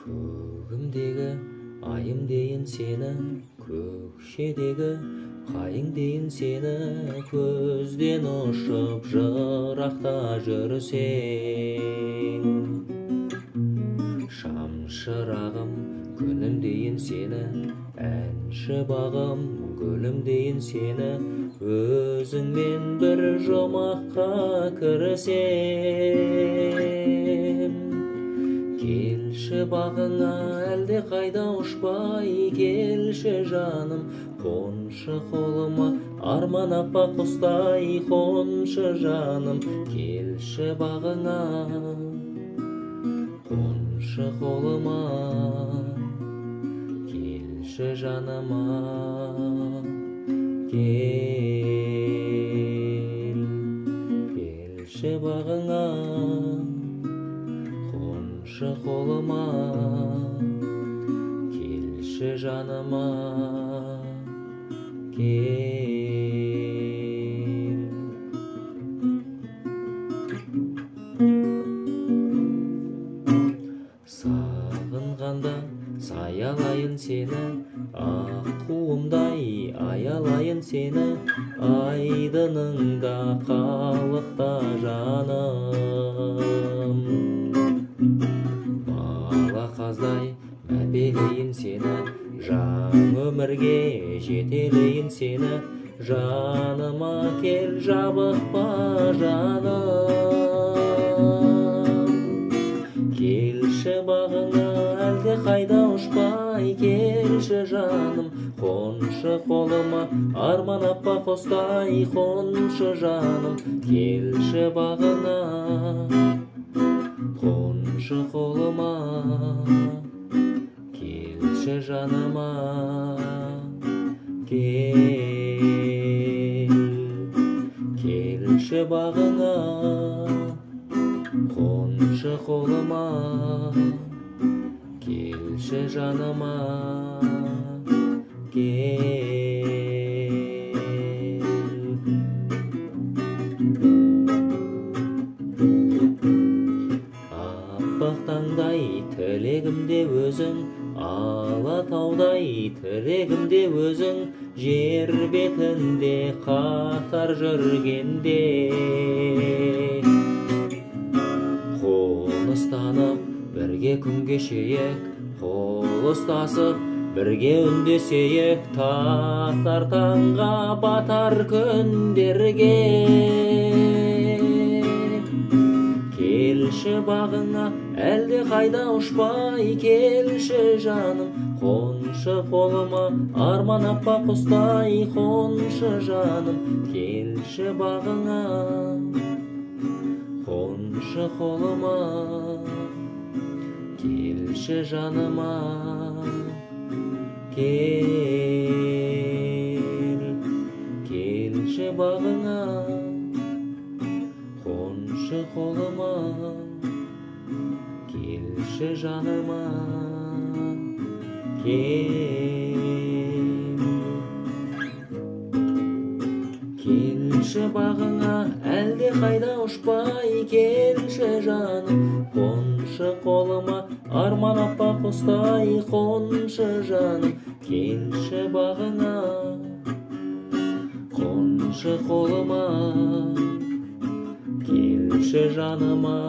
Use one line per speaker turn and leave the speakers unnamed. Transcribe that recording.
Көгімдегі айым дейін сені, көкшедегі қайың дейін сені, көзден ұшып жырақта жүрсең. Шамшырағым күнім дейін сені, әнші бағым гүлім дейін сені, өзіңмен бір жұмаққа кірісем. Келші бағыңа әлде қайда ұшпай, келші жаным, қоншы қолыма арман аппақ құстай, қоншы жаным, келші бағыңа, қоншы қолыма, келші жаныма, келші бағыңа, қоншы қолыма, келші жаныма, Сағынғанда саялайын сені, аққуымдай аялайын сені, айдыныңда қалықта жаным. Балақаздай мәпелейін сені, жан өмірге жетелейін сені, жаныма кел жабықпа жаным. Келші бағыңа әлде қайда ұшпай, келші жаным, қоншы қолыма арман аппақ құстай, қоншы жаным, келші бағыңа, қоншы қолыма, келші жаныма, келші бағыңа, қоншы қолыма, келші жаныма, Аппақ таңдай тілегімде өзің, алатаудай тірегімде өзің, жер бетінде қатар жүргенде. Қоныстанып бірге күн кешейік, қол ұстасып бірге үндесейік, тартар таңға батар күндерге. Келші бағыңа әлде қайда ұшпай, келші жаным, қоншы қолыма арман аппақ құстай, қоншы жаным, келші бағыңа, қоншы қолыма, келші жаныма, келші бағыңа, қоншы қолыма, келші жаныма, келші бағыңа әлде қайда ұшпай, келші жаным, қоншы қолыма арман аппақ құстай, қоншы жаным, келші бағыңа, қоншы қолыма, келші жаныма,